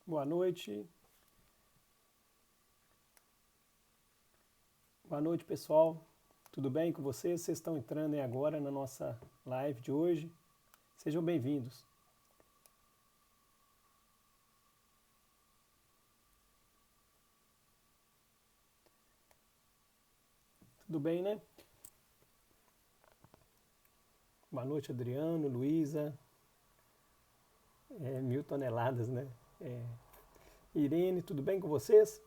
Boa noite. Boa noite, pessoal. Tudo bem com vocês? Vocês estão entrando aí agora na nossa live de hoje. Sejam bem-vindos. Tudo bem, né? Boa noite, Adriano, Luísa, 1.000 toneladas, né? Irene, tudo bem com vocês?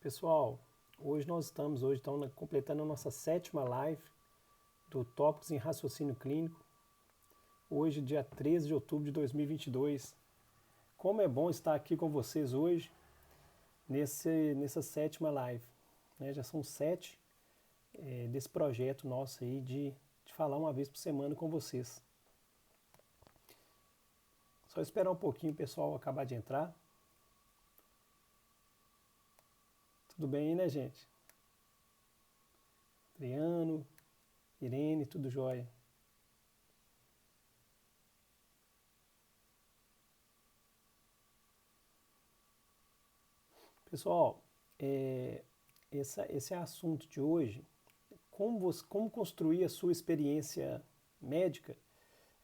Pessoal, hoje nós estamos completando a nossa 7ª live do Tópicos em Raciocínio Clínico. Hoje, dia 13 de outubro de 2022. Como é bom estar aqui com vocês hoje, nessa 7ª live. Né? Já são 7 desse projeto nosso aí de falar uma vez por semana com vocês. Só esperar um pouquinho o pessoal acabar de entrar. Tudo bem aí, né, gente? Adriano, Irene, tudo jóia. Pessoal, esse é o assunto de hoje. Como construir a sua experiência médica.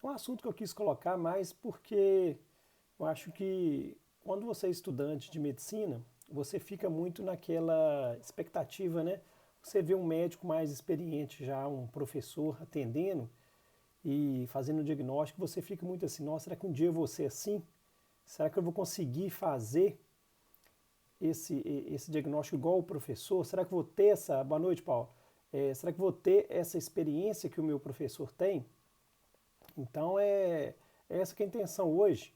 É um assunto que eu quis colocar mais porque eu acho que quando você é estudante de medicina, você fica muito naquela expectativa, né? Você vê um médico mais experiente já, um professor atendendo e fazendo o diagnóstico, você fica muito assim, nossa, será que um dia eu vou ser assim? Será que eu vou conseguir fazer esse diagnóstico igual o professor? Será que eu vou ter essa... Boa noite, Paulo. Será que eu vou ter essa experiência que o meu professor tem? Então é essa que é a intenção hoje.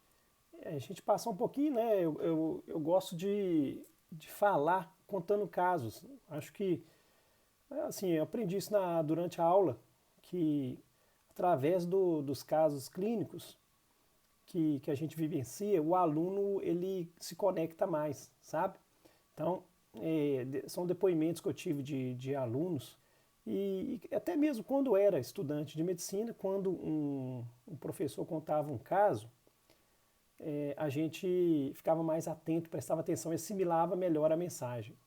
A gente passar um pouquinho, né? Eu gosto de falar contando casos. Acho que, assim, eu aprendi isso durante a aula, que através dos casos clínicos que a gente vivencia, o aluno ele se conecta mais, sabe? Então, são depoimentos que eu tive de alunos e até mesmo quando eu era estudante de medicina, quando um professor contava um caso, a gente ficava mais atento, prestava atenção e assimilava melhor a mensagem.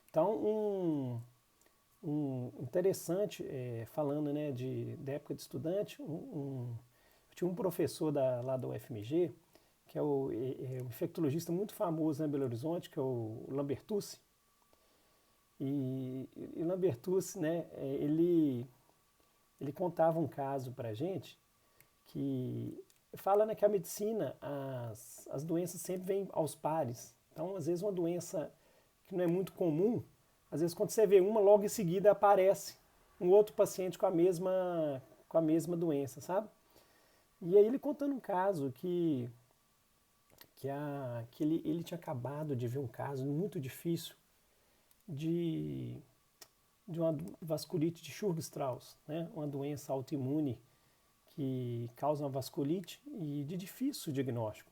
Então, um interessante, falando né, da época de estudante, eu tinha um professor lá da UFMG, que é um infectologista muito famoso em Belo Horizonte, que é o Lambertucci. E Lambertucci, né, ele contava um caso para a gente que fala né, que a medicina, as doenças sempre vêm aos pares. Então, às vezes, uma doença que não é muito comum, às vezes, quando você vê uma, logo em seguida aparece um outro paciente com a mesma doença, sabe? E aí ele contando um caso que ele tinha acabado de ver um caso muito difícil de, de uma vasculite de Churg-Strauss, né? Uma doença autoimune que causa uma vasculite e de difícil diagnóstico.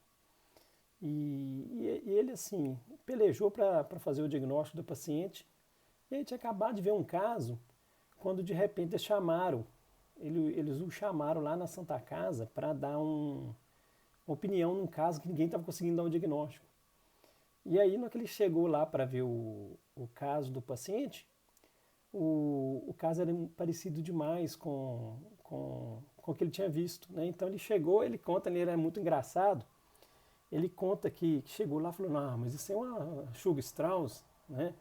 E ele, assim, pelejou para fazer o diagnóstico do paciente e aí tinha acabado de ver um caso quando de repente eles o chamaram lá na Santa Casa para dar uma opinião num caso que ninguém estava conseguindo dar um diagnóstico. E aí, no que ele chegou lá para ver o caso do paciente, o caso era parecido demais com o que ele tinha visto. Né? Então ele chegou, ele conta, ele era muito engraçado, ele conta que chegou lá e falou, não, mas isso é uma Churg-Strauss, né?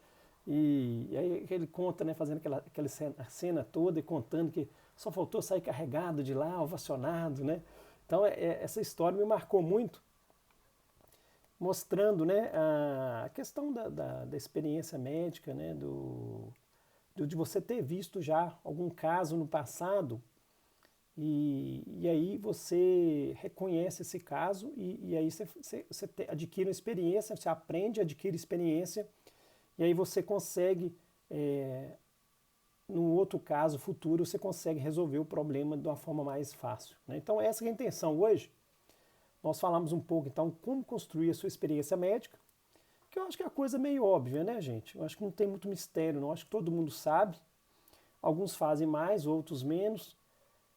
E aí ele conta, né, fazendo aquela cena toda e contando que só faltou sair carregado de lá, ovacionado, né? Então essa história me marcou muito, mostrando né, a questão da experiência médica, né, de você ter visto já algum caso no passado e aí você reconhece esse caso e aí você adquire uma experiência, você aprende, adquire experiência e aí você consegue, no outro caso futuro, você consegue resolver o problema de uma forma mais fácil. Né? Então essa é a intenção hoje. Nós falamos um pouco então como construir a sua experiência médica, que eu acho que é a coisa meio óbvia, né, gente? Eu acho que não tem muito mistério, não. Eu acho que todo mundo sabe. Alguns fazem mais, outros menos.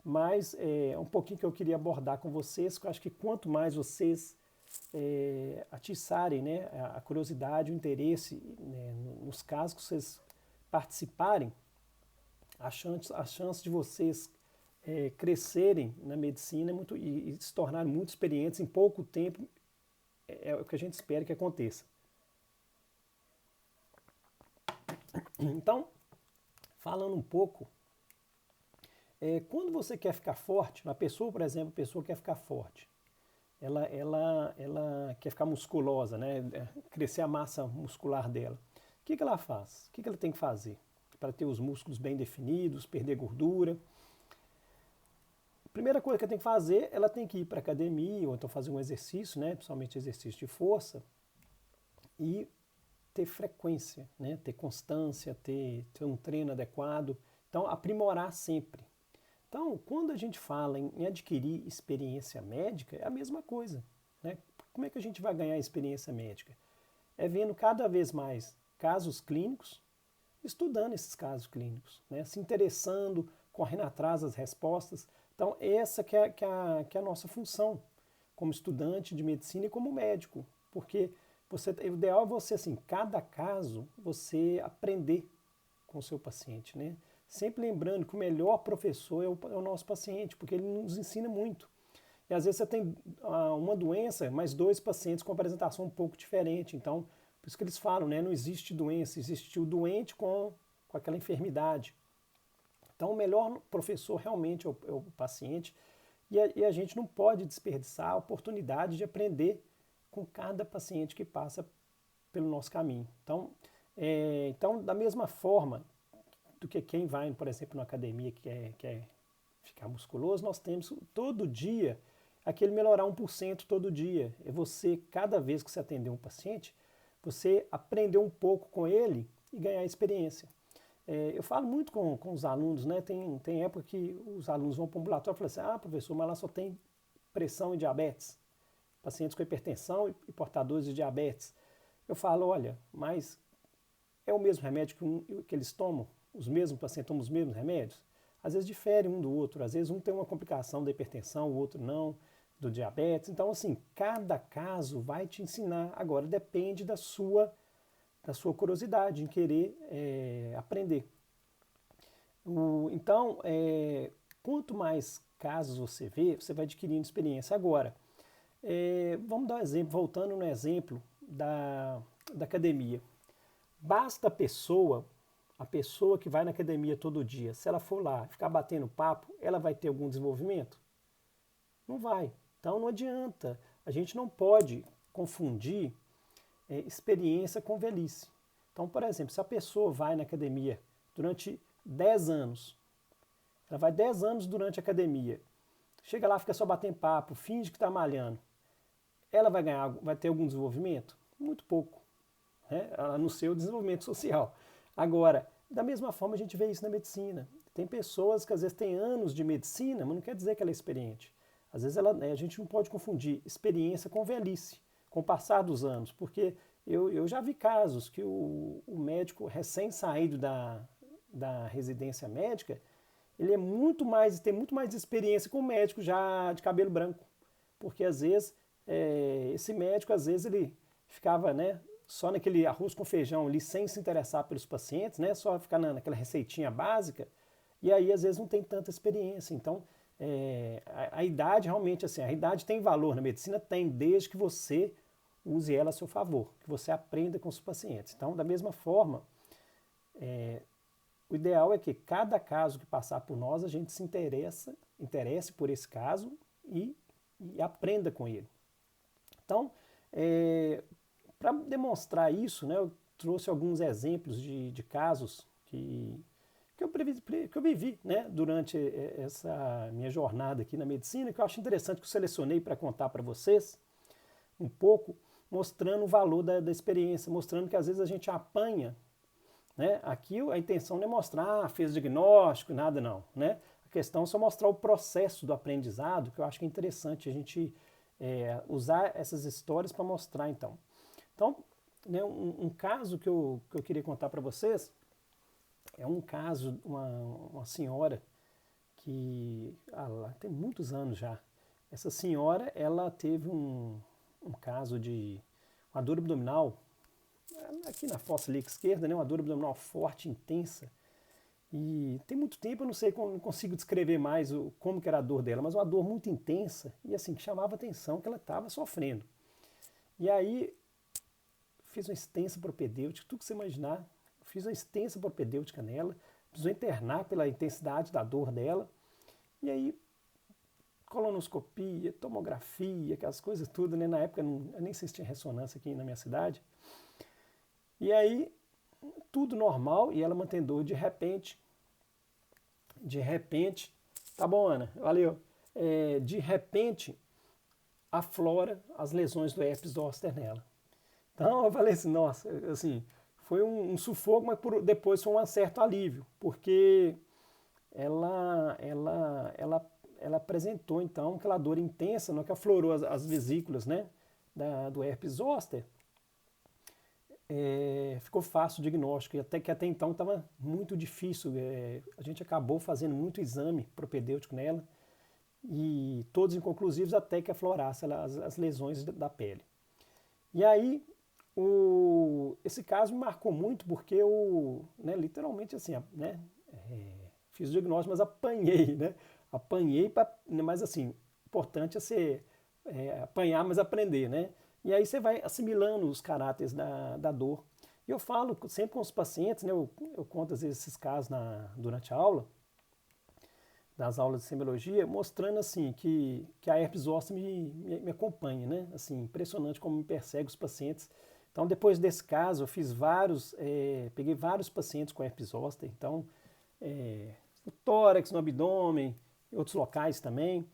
mas é um pouquinho que eu queria abordar com vocês, que eu acho que quanto mais vocês atiçarem, né, a curiosidade, o interesse, né, nos casos que vocês participarem, a chance de vocês crescerem na medicina e se tornarem muito experientes em pouco tempo é o que a gente espera que aconteça. Então, falando um pouco, quando você quer ficar forte, uma pessoa, por exemplo, a pessoa quer ficar forte, ela quer ficar musculosa, né? Crescer a massa muscular dela. O que ela faz? O que ela tem que fazer para ter os músculos bem definidos, perder gordura? A primeira coisa que ela tem que fazer, ela tem que ir para a academia, ou então fazer um exercício, né? Principalmente exercício de força, e ter frequência, né? Ter constância, ter um treino adequado. Então, aprimorar sempre. Então, quando a gente fala em adquirir experiência médica, é a mesma coisa. Né? Como é que a gente vai ganhar experiência médica? É vendo cada vez mais casos clínicos, estudando esses casos clínicos, né? Se interessando, correndo atrás das respostas. Então, essa que é a nossa função como estudante de medicina e como médico. Porque o ideal é você, assim, cada caso, você aprender com o seu paciente, né? Sempre lembrando que o melhor professor é o nosso paciente, porque ele nos ensina muito. E às vezes você tem uma doença, mas dois pacientes com apresentação um pouco diferente. Então, por isso que eles falam, né? Não existe doença, existe o doente com aquela enfermidade. Então, o melhor professor realmente é o paciente. E a gente não pode desperdiçar a oportunidade de aprender com cada paciente que passa pelo nosso caminho. Então, da mesma forma do que quem vai, por exemplo, na academia que quer ficar musculoso, nós temos todo dia aquele melhorar 1% todo dia. É você, cada vez que você atender um paciente, você aprender um pouco com ele e ganhar experiência. Eu falo muito com os alunos, né? Tem época que os alunos vão para o ambulatório e falam assim, professor, mas lá só tem pressão e diabetes, pacientes com hipertensão e portadores de diabetes. Eu falo, olha, mas é o mesmo remédio que eles tomam? Os mesmos pacientes tomam os mesmos remédios? Às vezes difere um do outro, às vezes um tem uma complicação da hipertensão, o outro não, do diabetes. Então, assim, cada caso vai te ensinar. Agora, depende da sua curiosidade em querer aprender. Então, quanto mais casos você vê, você vai adquirindo experiência. Agora, vamos dar um exemplo, voltando no exemplo da academia. Basta a pessoa que vai na academia todo dia, se ela for lá ficar batendo papo, ela vai ter algum desenvolvimento? Não vai. Então não adianta. A gente não pode confundir experiência com velhice. Então, por exemplo, se a pessoa vai na academia durante 10 anos, ela vai 10 anos durante a academia, chega lá, fica só batendo papo, finge que está malhando, ela vai ter algum desenvolvimento? Muito pouco, né? A não ser o desenvolvimento social. Agora, da mesma forma a gente vê isso na medicina. Tem pessoas que às vezes têm anos de medicina, mas não quer dizer que ela é experiente. Às vezes a gente não pode confundir experiência com velhice, com o passar dos anos, porque eu já vi casos que o médico recém-saído da residência médica, ele tem muito mais experiência com o médico já de cabelo branco, porque às vezes esse médico, às vezes ele ficava, né, só naquele arroz com feijão ali, sem se interessar pelos pacientes, né, só ficar naquela receitinha básica, e aí às vezes não tem tanta experiência. Então, a idade realmente, assim, a idade tem valor na medicina? Tem, desde que você use ela a seu favor, que você aprenda com os pacientes. Então, da mesma forma, o ideal é que cada caso que passar por nós, a gente se interesse por esse caso e aprenda com ele. Então, para demonstrar isso, né, eu trouxe alguns exemplos de casos que eu vivi, né, durante essa minha jornada aqui na medicina, que eu acho interessante, que eu selecionei para contar para vocês um pouco, mostrando o valor da experiência, mostrando que às vezes a gente apanha, né? Aqui a intenção não é mostrar, fez diagnóstico, nada não, né? A questão é só mostrar o processo do aprendizado, que eu acho que é interessante a gente usar essas histórias para mostrar, então. Então, né, um caso que eu queria contar para vocês é um caso, uma senhora que lá tem muitos anos já. Essa senhora, ela teve um caso de uma dor abdominal, aqui na fossa ilíaca esquerda, né, uma dor abdominal forte, intensa. E tem muito tempo, eu não sei, não consigo descrever mais como que era a dor dela, mas uma dor muito intensa e assim, que chamava atenção que ela estava sofrendo. E aí, fiz uma extensa propedêutica, tudo que você imaginar, fiz uma extensa propedêutica nela, precisou internar pela intensidade da dor dela, e aí, colonoscopia, tomografia, aquelas coisas tudo, né? Na época, eu nem sei se tinha ressonância aqui na minha cidade. E aí, tudo normal, e ela mantendo dor de repente, tá bom, Ana, valeu. De repente, aflora as lesões do herpes zoster nela. Então eu falei assim, nossa, assim, foi um sufoco, mas depois foi um certo alívio, porque ela apresentou então aquela dor intensa, no que aflorou as vesículas, né, do herpes zoster. Ficou fácil o diagnóstico, e até então estava muito difícil. A gente acabou fazendo muito exame propedêutico nela, e todos inconclusivos até que aflorasse as lesões da pele. E aí, esse caso me marcou muito porque eu, né, literalmente assim, né, fiz o diagnóstico, mas apanhei, né? Apanhei, mas assim, importante é ser apanhar, mas aprender, né? E aí você vai assimilando os caráteres da dor. E eu falo sempre com os pacientes, né? Eu conto às vezes esses casos durante a aula, das aulas de semiologia, mostrando assim que a herpes zoster me acompanha, né? Assim, impressionante como me persegue os pacientes. Então, depois desse caso, eu fiz peguei vários pacientes com herpes zoster, então, no tórax, no abdômen, em outros locais também.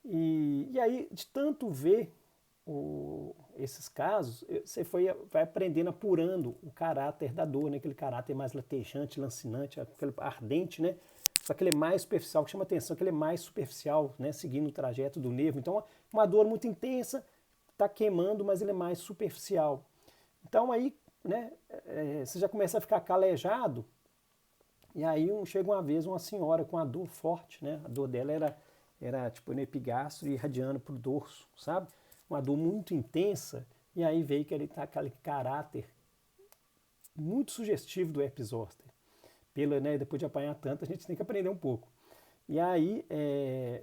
E aí, de tanto ver esses casos, você vai aprendendo, apurando o caráter da dor, né? Aquele caráter mais latejante, lancinante, aquele ardente, né? Só que ele é mais superficial, que chama atenção, que ele é mais superficial, né? Seguindo o trajeto do nervo. Então, uma dor muito intensa, está queimando, mas ele é mais superficial. Então aí, né, você já começa a ficar calejado, e aí chega uma vez uma senhora com uma dor forte, né? A dor dela era tipo no epigastro e irradiando para o dorso, sabe? Uma dor muito intensa, e aí veio que ele tá aquele caráter muito sugestivo do herpes zoster. Né, depois de apanhar tanto, a gente tem que aprender um pouco. E aí,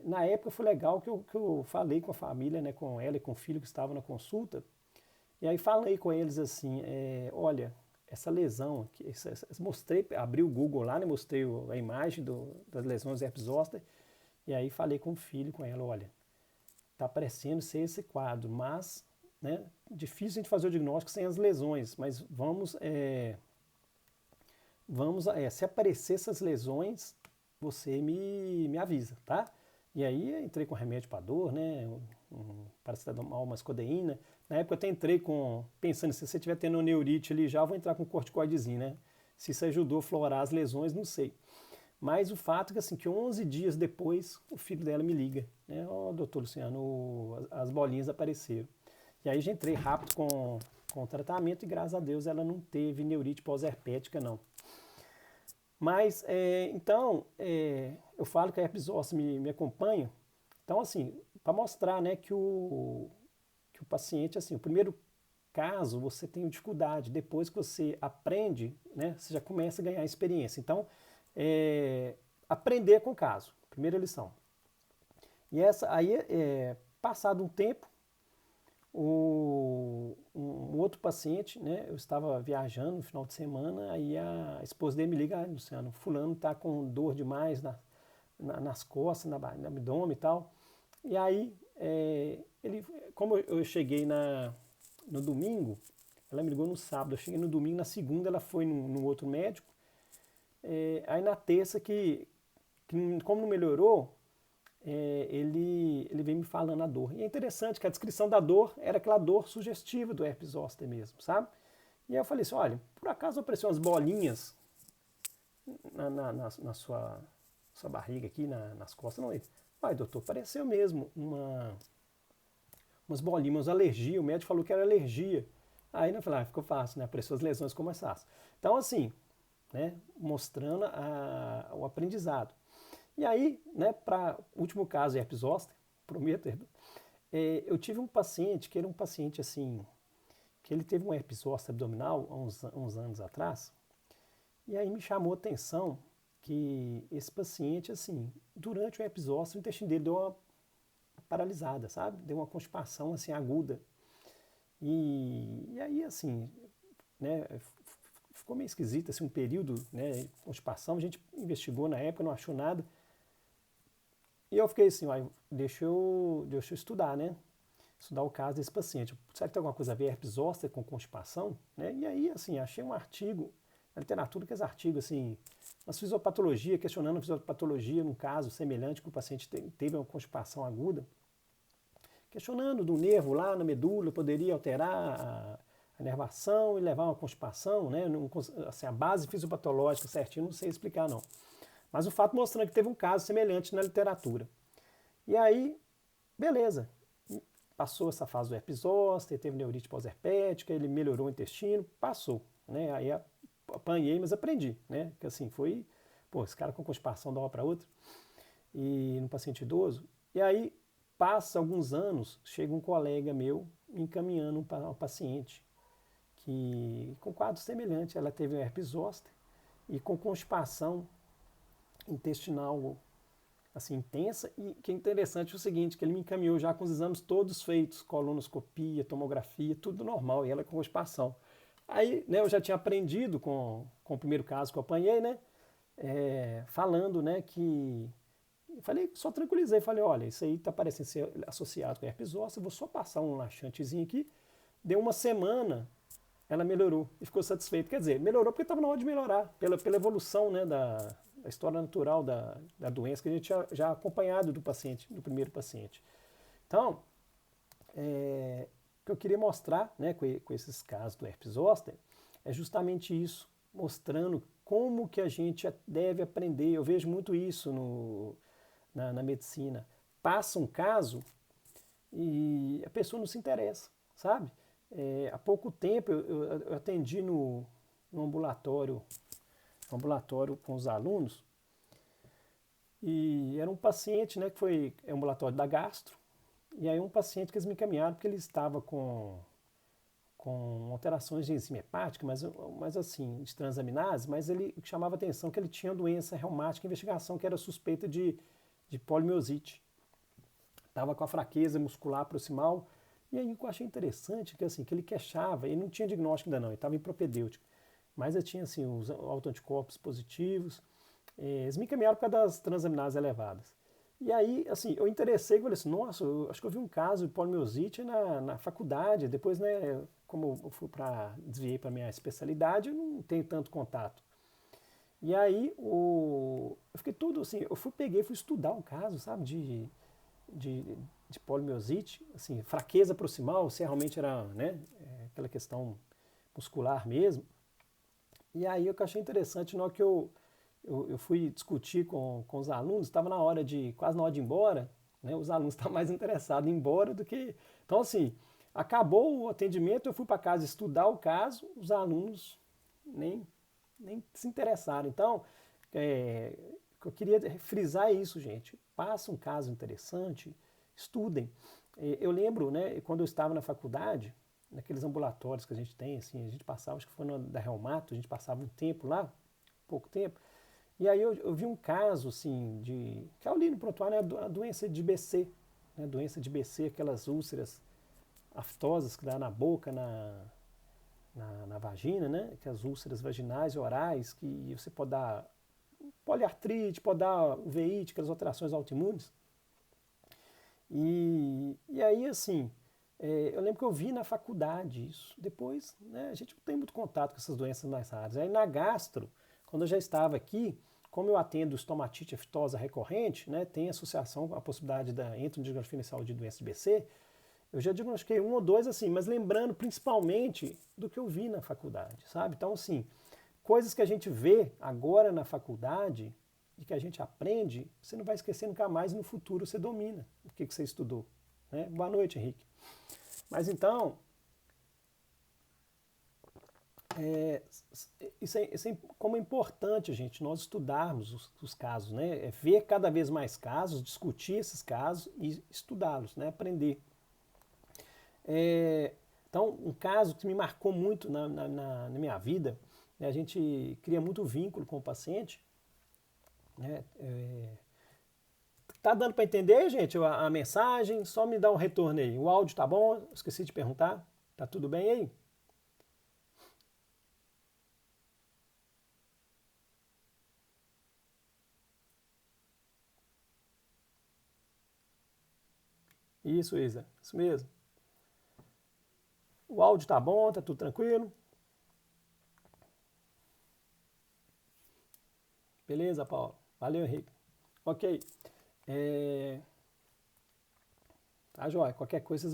na época foi legal que eu falei com a família, né, com ela e com o filho que estavam na consulta, e aí falei com eles assim, olha, essa lesão aqui, abri o Google lá, né, mostrei a imagem das lesões do herpes zoster, e aí falei com o filho, com ela, olha, tá parecendo ser esse quadro, mas, né, difícil a gente fazer o diagnóstico sem as lesões, mas vamos se aparecer essas lesões, você me avisa, tá? E aí entrei com remédio para dor, né? Paracetamol, umas codeína. Na época eu até entrei pensando, se você estiver tendo neurite ali já, eu vou entrar com corticoidezinho, né? Se isso ajudou a florar as lesões, não sei. Mas o fato é que, assim, que 11 dias depois, o filho dela me liga, né? Ó, doutor Luciano, as bolinhas apareceram. E aí já entrei rápido com o tratamento e graças a Deus ela não teve neurite pós-herpética, não. Mas, então, eu falo que a herpes zoster me acompanha. Então, assim, para mostrar, né, que o paciente, assim, o primeiro caso você tem dificuldade, depois que você aprende, né, você já começa a ganhar experiência. Então, aprender com o caso, primeira lição. E aí, passado um tempo, um outro paciente, né, eu estava viajando no final de semana, aí a esposa dele me liga, Luciano, fulano está com dor demais nas costas, no abdômen e tal. E aí, como eu cheguei no domingo, ela me ligou no sábado, eu cheguei no domingo, na segunda ela foi no outro médico, aí na terça como não melhorou, ele veio me falando a dor. E é interessante que a descrição da dor era aquela dor sugestiva do herpes zoster mesmo, sabe? E aí eu falei assim, olha, por acaso apareceu umas bolinhas na sua barriga aqui, nas costas? Não, vai, doutor, apareceu mesmo umas bolinhas, umas alergia, o médico falou que era alergia. Aí eu falei, ficou fácil, né? Apareceu as lesões, ficou mais fácil. Então, assim, né, mostrando o aprendizado. E aí, né, para o último caso, herpes zoster, prometo, eu tive um paciente que era um paciente assim, que ele teve um herpes zoster abdominal há uns anos atrás, e aí me chamou a atenção que esse paciente, assim, durante o herpes zoster, o intestino dele deu uma paralisada, sabe? Deu uma constipação assim aguda. E aí, assim, né, ficou meio esquisito assim, um período, né, constipação. A gente investigou na época, não achou nada. E eu fiquei assim, ó, deixa eu estudar, né? Estudar o caso desse paciente. Será que tem alguma coisa a ver herpes zoster com constipação? Né? E aí, assim, achei um artigo, na literatura, que é artigo, assim, na fisiopatologia, questionando a fisiopatologia num caso semelhante que o paciente teve uma constipação aguda, questionando do nervo lá na medula, poderia alterar a nervação e levar a uma constipação, né? Assim, a base fisiopatológica certinho, não sei explicar não. Mas o fato mostrando que teve um caso semelhante na literatura. E aí, beleza. Passou essa fase do herpes zoster, teve neurite pós-herpética, ele melhorou o intestino, passou. Né? Aí apanhei, mas aprendi. Né? Que assim, foi, pô, esse cara com constipação de uma hora para outra, e no paciente idoso. E aí, passa alguns anos, chega um colega meu encaminhando para uma paciente que, com quadro semelhante, ela teve herpes zoster e com constipação intestinal assim, intensa, e que é interessante o seguinte, que ele me encaminhou já com os exames todos feitos, colonoscopia, tomografia, tudo normal, e ela com constipação. Aí, né, eu já tinha aprendido com o primeiro caso que eu apanhei, né, falando, né, que... Falei, só tranquilizei, falei, olha, isso aí tá parecendo ser associado com herpes zoster, eu vou só passar um laxantezinho aqui. Deu uma semana, ela melhorou e ficou satisfeita. Quer dizer, melhorou porque estava na hora de melhorar, pela evolução, né, da história natural da doença que a gente já acompanhado do paciente, do primeiro paciente. Então, o que eu queria mostrar, né, com esses casos do herpes zoster é justamente isso, mostrando como que a gente deve aprender. Eu vejo muito isso na medicina. Passa um caso e a pessoa não se interessa, sabe? Há pouco tempo eu atendi no ambulatório com os alunos, e era um paciente, né, que foi ambulatório da gastro, e aí um paciente que eles me encaminharam porque ele estava com alterações de enzima hepática, mas assim, de transaminase, mas ele chamava atenção que ele tinha doença reumática, investigação que era suspeita de polimiosite. Estava com a fraqueza muscular proximal. E aí o que eu achei interessante que assim, que ele queixava, ele não tinha diagnóstico ainda não, ele estava em propedêutico, mas ele tinha assim, os autoanticorpos positivos. Eles me encaminharam por causa das transaminases elevadas. E aí, assim, eu interessei e falei assim, nossa, eu acho que eu vi um caso de polimiosite na faculdade, depois, né, como eu fui desviei para minha especialidade, eu não tenho tanto contato. E aí, eu fiquei tudo assim, fui estudar o caso, sabe, de, de polimiosite, assim, fraqueza proximal, se realmente era, né, aquela questão muscular mesmo. E aí o que eu achei interessante, na hora que eu fui discutir com os alunos, estava quase na hora de ir embora, né, os alunos estavam mais interessados em ir embora do que... Então, assim, acabou o atendimento, eu fui para casa estudar o caso, os alunos nem se interessaram. Então, eu queria frisar isso, gente. Passa um caso interessante, estudem. Eu lembro, né, quando eu estava na faculdade, naqueles ambulatórios que a gente tem, assim, a gente passava, acho que foi da Reumato, a gente passava um tempo lá, pouco tempo, e aí eu vi um caso, assim, que é ali no prontuário, né, a doença de BC, né, doença de BC, aquelas úlceras aftosas que dá na boca, na vagina, né, que as úlceras vaginais e orais, que você pode dar poliartrite, pode dar uveíte, aquelas alterações autoimunes. E aí, assim, eu lembro que eu vi na faculdade isso. Depois, né, a gente não tem muito contato com essas doenças mais raras. Aí na gastro, quando eu já estava aqui, como eu atendo estomatite aftosa recorrente, né, tem associação com a possibilidade entre o diagnóstico inicial de doença de BC, eu já diagnostiquei um ou dois, assim, mas lembrando principalmente do que eu vi na faculdade, sabe? Então, assim, coisas que a gente vê agora na faculdade e que a gente aprende, você não vai esquecer nunca mais, e no futuro você domina o que você estudou. Né? Boa noite, Henrique. Mas então, É, como é importante, gente, nós estudarmos os casos, né? É ver cada vez mais casos, discutir esses casos e estudá-los, né? Aprender. É, então, um caso que me marcou muito na minha vida, né? A gente cria muito vínculo com o paciente, né? Tá dando para entender, gente, a mensagem? Só me dá um retorno aí. O áudio tá bom? Esqueci de perguntar. Tá tudo bem aí? Isso, Isa. Isso mesmo. O áudio tá bom? Tá tudo tranquilo? Beleza, Paulo? Valeu, Henrique. Ok. É... Tá, joia. Qualquer coisa vocês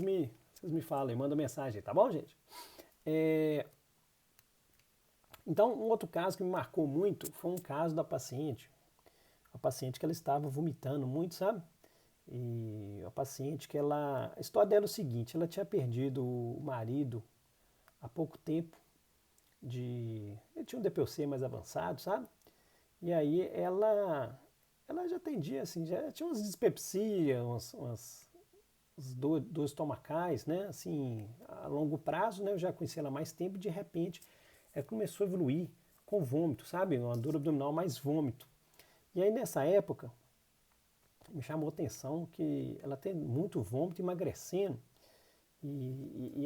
me falam, mandam mensagem, tá bom, gente? É... Então, um outro caso que me marcou muito foi um caso da paciente. A paciente que ela estava vomitando muito, sabe? E a paciente que ela. A história dela é o seguinte: ela tinha perdido o marido há pouco tempo. Ele tinha um DPOC mais avançado, sabe? E aí ela já atendia, assim, já tinha umas dispepsia, umas dores estomacais, né? Assim, a longo prazo, né? Eu já conhecia ela há mais tempo e de repente ela começou a evoluir com vômito, sabe? Uma dor abdominal mais vômito. E aí nessa época me chamou a atenção que ela tem muito vômito, emagrecendo.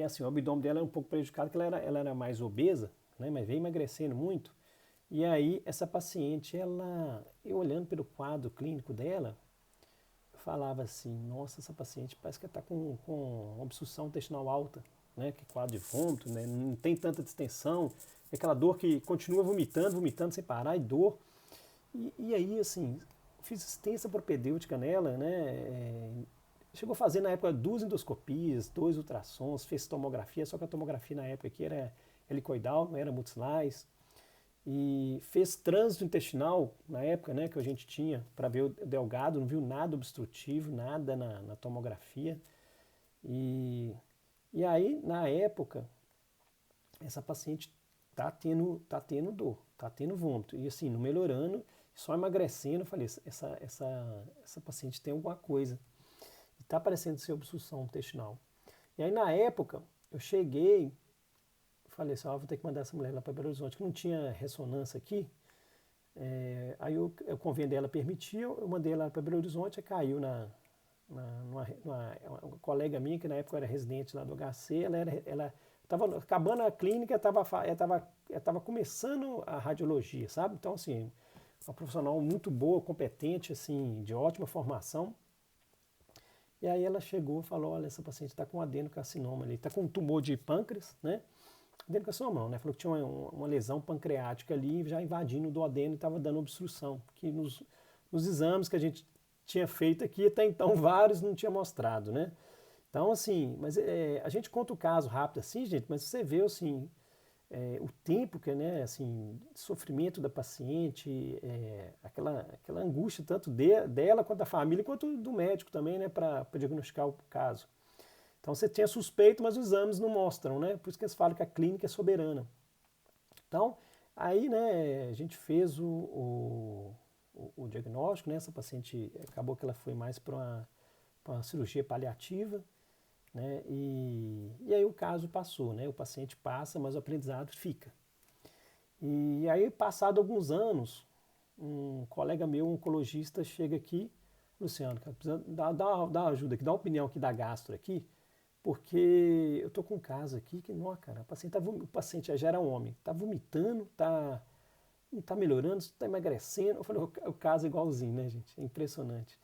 Assim, o abdômen dela é um pouco prejudicado, porque ela era mais obesa, né? Mas veio emagrecendo muito. E aí essa paciente, eu olhando pelo quadro clínico dela, eu falava assim, nossa, essa paciente parece que está com obstrução intestinal alta, né? Que quadro de vômito, né? Não tem tanta distensão, é aquela dor que continua vomitando, vomitando sem parar e dor. E aí, assim, fiz extensa propedêutica nela, né? Chegou a fazer na época 2 endoscopias, 2 ultrassons, fez tomografia, só que a tomografia na época aqui era helicoidal, não era multislice. E fez trânsito intestinal na época, né, que a gente tinha para ver o delgado, não viu nada obstrutivo, nada na tomografia. E, e aí, na época, essa paciente tá tendo dor, tá tendo vômito. E assim, não melhorando, só emagrecendo. Eu falei, essa paciente tem alguma coisa. E tá parecendo ser obstrução intestinal. E aí, na época, eu cheguei, falei assim, vou ter que mandar essa mulher lá para Belo Horizonte, que não tinha ressonância aqui. Aí eu convênio dela permitiu, eu mandei ela para Belo Horizonte, caiu uma colega minha, que na época era residente lá do HC, ela estava acabando a clínica, estava começando a radiologia, sabe? Então, assim, uma profissional muito boa, competente, assim, de ótima formação. E aí ela chegou e falou, olha, essa paciente está com adenocarcinoma, ele está com um tumor de pâncreas, né? Adenocarcinoma não, né? Falou que tinha uma lesão pancreática ali, já invadindo o duodeno e estava dando obstrução, que nos exames que a gente tinha feito aqui, até então vários não tinha mostrado, né? Então, assim, mas a gente conta o caso rápido assim, gente, mas você vê, assim, o tempo que, né, assim, sofrimento da paciente, aquela angústia tanto dela quanto da família, quanto do médico também, né, para diagnosticar o caso. Então você tinha suspeito, mas os exames não mostram, né? Por isso que eles falam que a clínica é soberana. Então, aí, né, a gente fez o diagnóstico, né? Essa paciente acabou que ela foi mais para uma cirurgia paliativa, né? E aí o caso passou, né? O paciente passa, mas o aprendizado fica. E aí, passado alguns anos, um colega meu, um oncologista, chega aqui, Luciano, cara, precisa dar uma ajuda aqui, dar uma opinião aqui da gastro aqui, porque eu tô com um caso aqui que, não, cara, o paciente já era um homem, tá vomitando, não tá melhorando, tá emagrecendo. Eu falei, o caso é igualzinho, né, gente? É impressionante.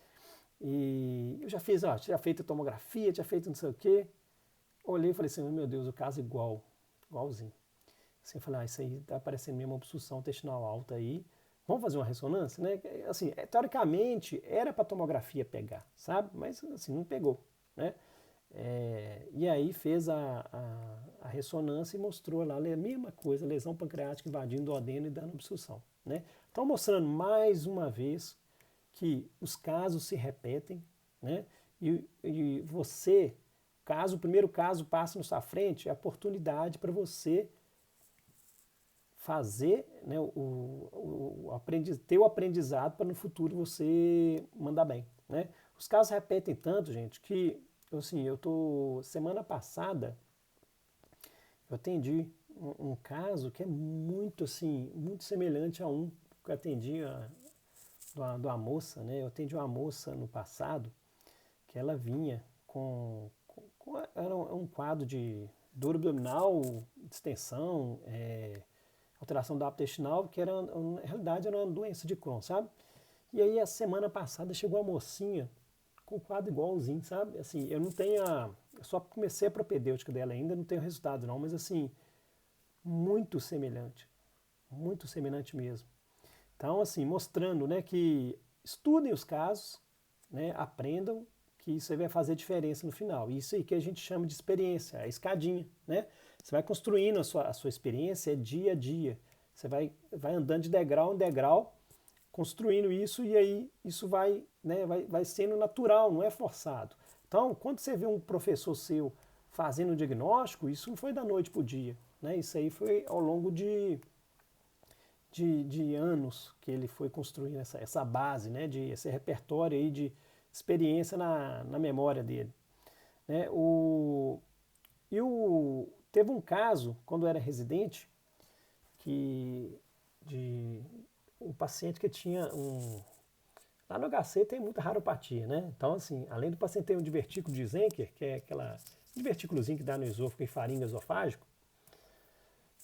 E eu já fiz, tinha feito tomografia, tinha feito não sei o quê. Olhei e falei assim, meu Deus, o caso é igualzinho. Assim, eu falei, isso aí tá parecendo mesmo uma obstrução intestinal alta aí. Vamos fazer uma ressonância, né? Assim, teoricamente, era para tomografia pegar, sabe? Mas, assim, não pegou, né? E aí fez a ressonância e mostrou lá a mesma coisa, lesão pancreática invadindo o duodeno e dando obstrução, né? Então, mostrando mais uma vez que os casos se repetem, né? E você, caso o primeiro caso passe na sua frente, é a oportunidade para você fazer, né, ter o aprendizado para no futuro você mandar bem, né? Os casos repetem tanto, gente, que assim, semana passada eu atendi um caso que é muito assim, muito semelhante a um que eu atendi de uma moça, né? Eu atendi uma moça no passado que ela vinha era um quadro de dor abdominal, distensão, alteração do hábito intestinal, que na realidade era uma doença de Crohn, sabe? E aí a semana passada chegou a mocinha com um quadro igualzinho, sabe? Assim, eu não tenho eu só comecei a propedêutica dela ainda, não tenho resultado não, mas assim, muito semelhante mesmo. Então, assim, mostrando, né, que estudem os casos, né, aprendam, que isso aí vai fazer diferença no final. Isso aí que a gente chama de experiência, a escadinha, né? Você vai construindo a sua experiência dia a dia. Você vai andando de degrau em degrau, construindo isso e aí isso vai sendo natural, não é forçado. Então, quando você vê um professor seu fazendo um diagnóstico, isso não foi da noite para o dia, né? Isso aí foi ao longo de anos que ele foi construindo essa base, né? Esse repertório aí de experiência na memória dele. Né? Teve um caso, quando eu era residente, que de um paciente que tinha Lá no HC tem muita raropatia, né? Então, assim, além do paciente ter um divertículo de Zenker, que é aquela divertículozinho que dá no esôfago e faringa esofágico,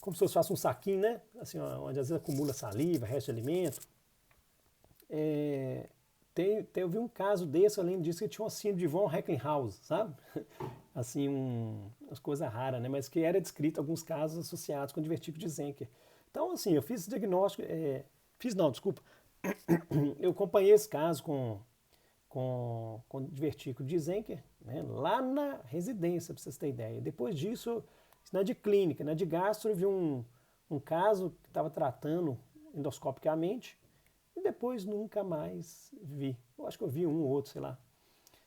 como se fosse um saquinho, né? Assim, onde às vezes acumula saliva, resto de alimento. Eu vi um caso desse, além disso, que tinha uma síndrome de von Recklinghausen, sabe? Assim, umas coisas raras, né? Mas que era descrito alguns casos associados com divertículo de Zenker. Então, assim, eu fiz esse diagnóstico, fiz não, desculpa, eu acompanhei esse caso com divertículo de Zenker, né, lá na residência, para vocês terem ideia. Depois disso, isso não é de clínica, não é de gastro, eu vi um caso que estava tratando endoscopicamente e depois nunca mais vi. Eu acho que eu vi um ou outro, sei lá.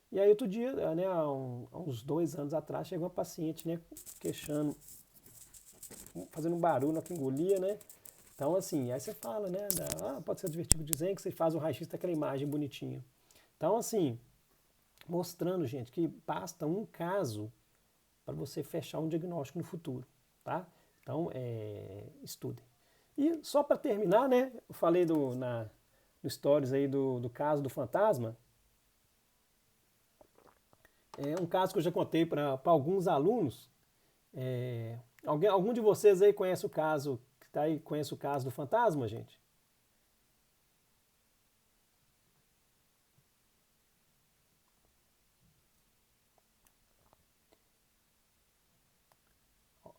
E aí outro dia, né, há uns 2 anos atrás, chegou uma paciente, né, queixando, fazendo um barulho na que engolia, né? Então, assim, aí você fala, né, pode ser divertido dizer que você faz o raio-x daquela imagem bonitinha. Então, assim, mostrando, gente, que basta um caso para você fechar um diagnóstico no futuro, tá? Então, estudem. E só para terminar, né, eu falei no stories aí do caso do fantasma, é um caso que eu já contei para alguns alunos. Algum de vocês aí conhece o caso, que tá aí, conhece o caso do fantasma, gente?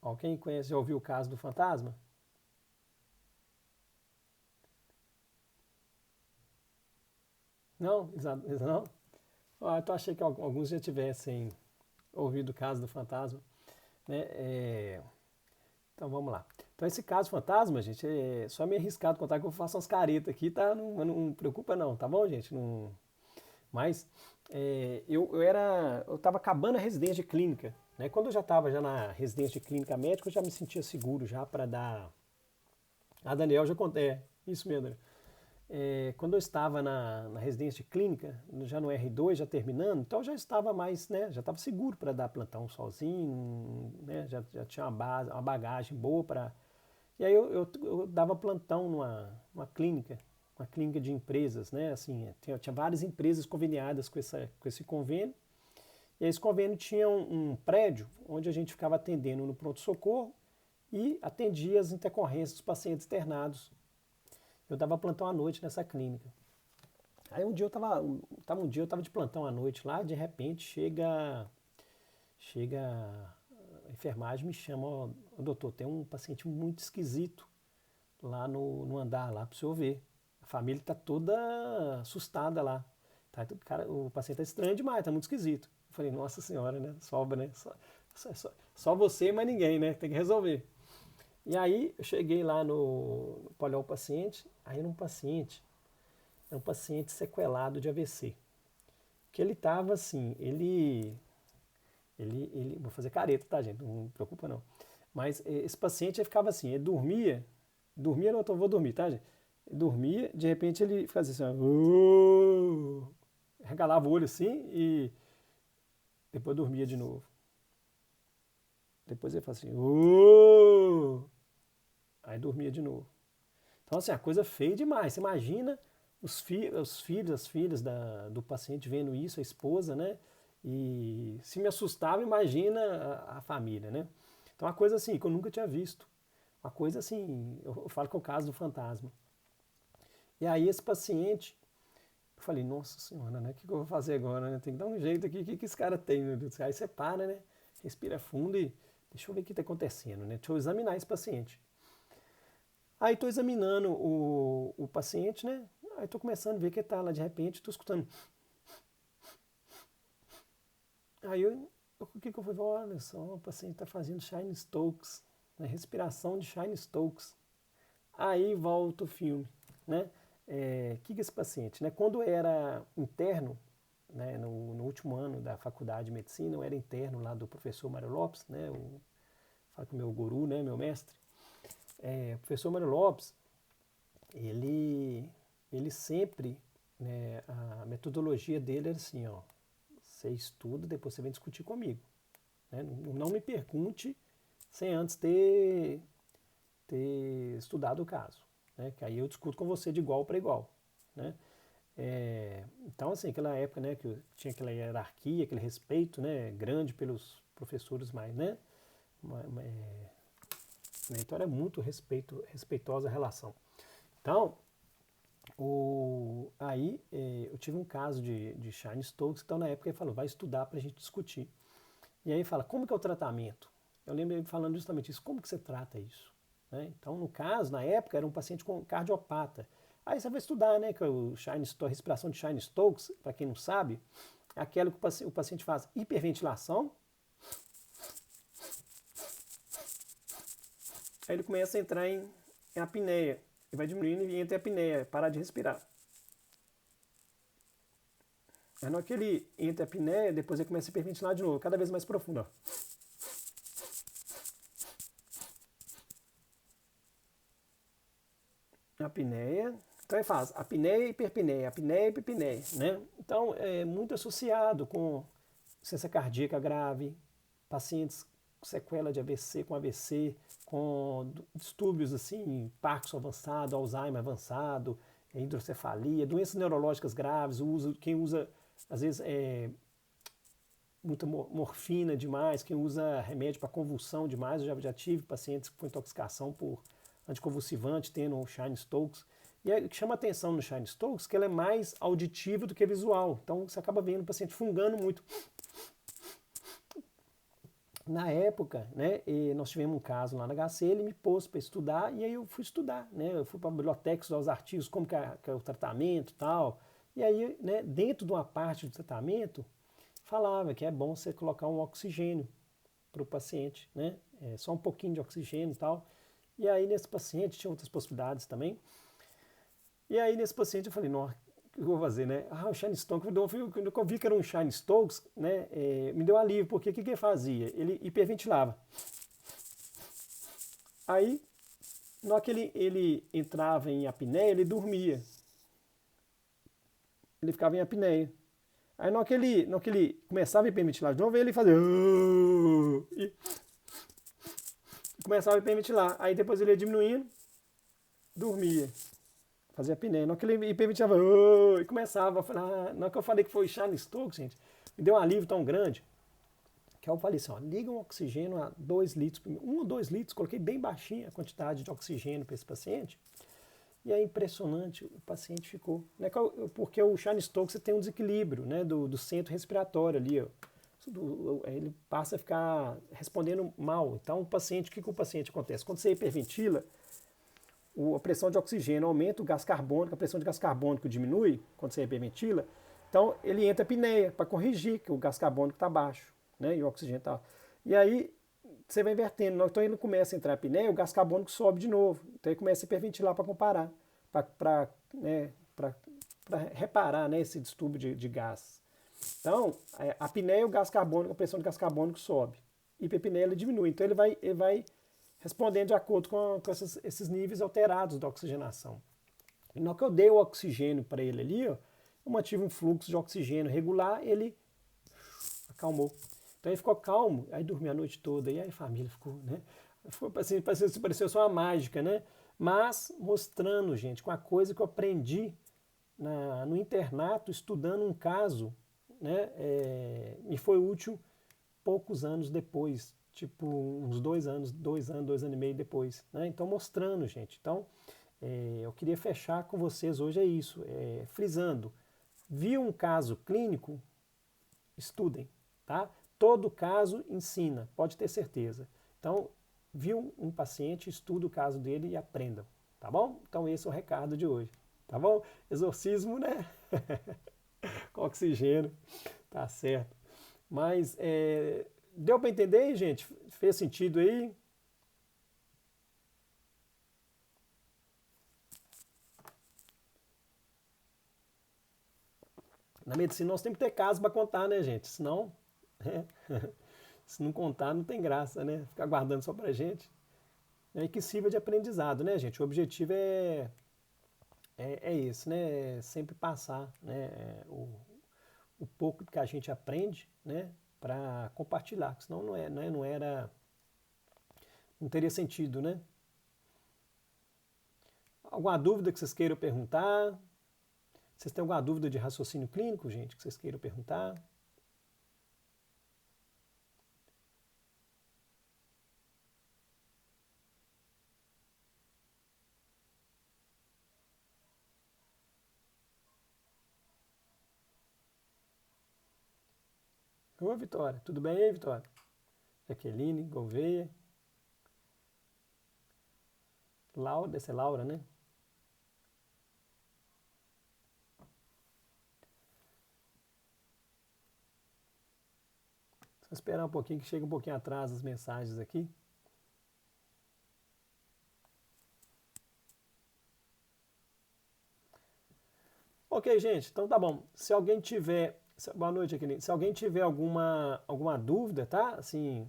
Alguém conhece, já ouviu o caso do fantasma? Não? Não? Eu achei que alguns já tivessem ouvido o caso do fantasma. Né? Então vamos lá. Então esse caso fantasma, gente, é só me arriscado contar que eu faço umas caretas aqui, tá? Não preocupa não, tá bom, gente? Mas eu estava acabando a residência de clínica. Né? Quando eu já estava já na residência de clínica médica, eu já me sentia seguro já para dar. A Daniel já contei, isso mesmo, Daniel. Quando eu estava na residência de clínica, já no R2, já terminando, então eu já estava mais, né, já estava seguro para dar plantão sozinho, né, já tinha uma bagagem boa para. E aí eu dava plantão numa clínica, uma clínica de empresas, né, assim, tinha várias empresas conveniadas com esse convênio, e esse convênio tinha um prédio onde a gente ficava atendendo no pronto-socorro e atendia as intercorrências dos pacientes internados. Eu dava plantão à noite nessa clínica. Aí um dia eu tava de plantão à noite lá, de repente chega a enfermagem me chama, ó, doutor, tem um paciente muito esquisito lá no andar lá para o senhor ver. A família tá toda assustada lá. Tá, o paciente tá estranho demais, tá muito esquisito. Eu falei, nossa senhora, né? Sobra, né? Só você e mais ninguém, né? Tem que resolver. E aí eu cheguei lá para olhar o paciente, aí era um paciente sequelado de AVC. Que ele tava assim, vou fazer careta, tá gente, não me preocupa não. Mas esse paciente ele ficava assim, ele dormia Dormia, não, então vou dormir, tá, gente? Dormia, de repente ele fazia assim, ó, regalava o olho assim e depois dormia de novo. Depois ele fazia assim, aí dormia de novo. Então, assim, a coisa feia demais. Você imagina os filhos, as filhas do paciente vendo isso, a esposa, né? E se me assustava, imagina a família, né? Então, uma coisa assim que eu nunca tinha visto. Uma coisa assim, eu falo que é o caso do fantasma. E aí esse paciente, eu falei, nossa senhora, né? O que eu vou fazer agora, né? Tem que dar um jeito aqui, o que esse cara tem, meu Deus do céu? Aí você para, né? Respira fundo e deixa eu ver o que está acontecendo, né? Deixa eu examinar esse paciente. Aí estou examinando o paciente, né? Aí estou começando a ver que ele está lá, de repente, estou escutando. Aí o que eu fui ver? Olha só, o paciente está fazendo Shine Stokes, né? Respiração de Shine Stokes. Aí volta o filme, né? Que é esse paciente, né? Quando era interno, né, no último ano da faculdade de medicina, eu era interno lá do professor Mário Lopes, né? Falo com o meu guru, né? Meu mestre. O professor Mário Lopes, ele, ele sempre, né, a metodologia dele era assim, ó, você estuda, depois você vem discutir comigo. Né? Não me pergunte sem antes ter estudado o caso. Né? Que aí eu discuto com você de igual para igual. Né? Então, assim, aquela época, né, que tinha aquela hierarquia, aquele respeito, né, grande pelos professores mais, né? Então era muito respeitosa a relação. Então, aí eu tive um caso de Shine Stokes, então na época ele falou, vai estudar para a gente discutir. E aí fala, como que é o tratamento? Eu lembro ele falando justamente isso, como que você trata isso? Né? Então, no caso, na época, era um paciente com cardiopata. Aí você vai estudar, né, que a respiração de Shine Stokes, para quem não sabe, é aquela que o paciente faz hiperventilação, aí ele começa a entrar em apneia, e vai diminuindo e entra em apneia, parar de respirar. Aí na hora que ele entra em apneia, depois ele começa a hiperventilar de novo, cada vez mais profundo. Ó. Apneia. Então ele faz apneia e hiperpneia, apneia e hiperpneia, né? Então é muito associado com ciência cardíaca grave, pacientes com sequela de AVC, com AVC, com distúrbios assim, Parkinson avançado, Alzheimer avançado, hidrocefalia, doenças neurológicas graves, quem usa às vezes muita morfina demais, quem usa remédio para convulsão demais, eu já tive pacientes com intoxicação por anticonvulsivante, tendo o Shine Stokes. E o que chama atenção no Shine Stokes é que ela é mais auditiva do que visual. Então você acaba vendo o paciente fungando muito. Na época, né, nós tivemos um caso lá na HC, ele me pôs para estudar e aí eu fui estudar, né, eu fui para a biblioteca estudar os artigos, como que é o tratamento e tal. E aí, né, dentro de uma parte do tratamento, falava que é bom você colocar um oxigênio para o paciente, né, só um pouquinho de oxigênio e tal. E aí nesse paciente tinha outras possibilidades também. E aí nesse paciente eu falei, não, o que eu vou fazer, né? O Shine Stokes, quando eu vi que era um Shine Stokes, né, me deu alívio, porque o que ele fazia? Ele hiperventilava. Aí, na hora que ele entrava em apneia, ele dormia. Ele ficava em apneia. Aí na hora que ele começava a hiperventilar de novo, ele fazia... E começava a hiperventilar. Aí depois ele ia diminuindo, dormia. Fazia apneia. Na hora que ele hiperventilava, e começava a falar... Na hora que eu falei que foi Shine Stokes, gente, me deu um alívio tão grande, que eu falei assim, ó, liga um oxigênio a 2 litros, 1 ou 2 litros, coloquei bem baixinha a quantidade de oxigênio para esse paciente, e é impressionante, o paciente ficou. Né, porque o Shine Stokes tem um desequilíbrio, né, do centro respiratório ali, ó. Ele passa a ficar respondendo mal. Então, o paciente, o que o paciente acontece? Quando você hiperventila, a pressão de oxigênio aumenta, o gás carbônico, a pressão de gás carbônico diminui quando você hiperventila. Então, ele entra em apneia para corrigir que o gás carbônico está baixo, né, e o oxigênio está. E aí, você vai invertendo. Então, ele começa a entrar em apneia, o gás carbônico sobe de novo. Então, ele começa a hiperventilar para comparar, para reparar, né, esse distúrbio de gás. Então, a apneia, o gás carbônico, a pressão de gás carbônico sobe. Hiperpneia, ele diminui. Então, ele vai respondendo de acordo com esses níveis alterados da oxigenação. E na hora que eu dei o oxigênio para ele ali, ó, eu mantive um fluxo de oxigênio regular, ele acalmou. Então ele ficou calmo, aí dormi a noite toda, e aí a família ficou, né? Assim, pareceu só uma mágica, né? Mas mostrando, gente, com a coisa que eu aprendi no internato, estudando um caso, né? Me foi útil poucos anos depois, tipo uns 2 anos, 2 anos e meio depois, né? Então mostrando, gente. Então eu queria fechar com vocês hoje é isso, frisando. Viu um caso clínico? Estudem, tá? Todo caso ensina, pode ter certeza. Então, viu um paciente, estuda o caso dele e aprendam, tá bom? Então esse é o recado de hoje, tá bom? Exorcismo, né? Com oxigênio, tá certo. Mas deu para entender, gente? Fez sentido aí? Na medicina nós temos que ter caso para contar, né, gente? Senão, se não contar, não tem graça, né? Ficar guardando só pra gente. E que sirva de aprendizado, né, gente? O objetivo é esse, né? É sempre passar, né? O pouco que a gente aprende, né? Para compartilhar, senão não era, não teria sentido, né? Alguma dúvida que vocês queiram perguntar? Vocês têm alguma dúvida de raciocínio clínico, gente, que vocês queiram perguntar? Oi, Vitória. Tudo bem aí, Vitória? Jaqueline, Gouveia. Laura, deve ser Laura, né? Só esperar um pouquinho que chega um pouquinho atrás as mensagens aqui. Ok, gente, então tá bom. Se alguém tiver. Boa noite, Jaqueline. Se alguém tiver alguma dúvida, tá? Assim.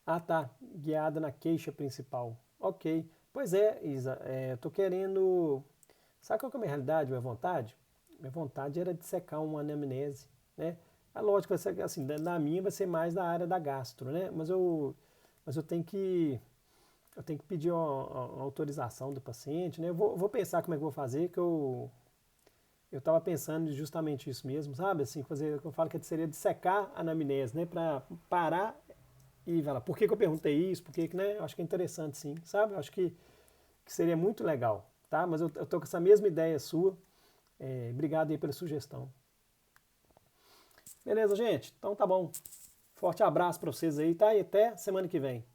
Ah, tá. Guiada na queixa principal. Ok. Pois é, Isa. Eu tô querendo. Sabe qual que é a minha realidade, minha vontade? Minha vontade era de secar uma anamnese, né? É lógico, vai ser, assim, na minha vai ser mais da área da gastro, né? Mas eu tenho que pedir uma autorização do paciente, né? Eu vou pensar como é que eu vou fazer, que eu estava pensando justamente isso mesmo, sabe? Assim, fazer, eu falo que seria de secar a anamnese, né? Para parar e falar, por que eu perguntei isso? Por que, né? Eu acho que é interessante, sim, sabe? Eu acho que seria muito legal, tá? Mas eu tô com essa mesma ideia sua. Obrigado aí pela sugestão. Beleza, gente? Então tá bom. Forte abraço para vocês aí, tá? E até semana que vem.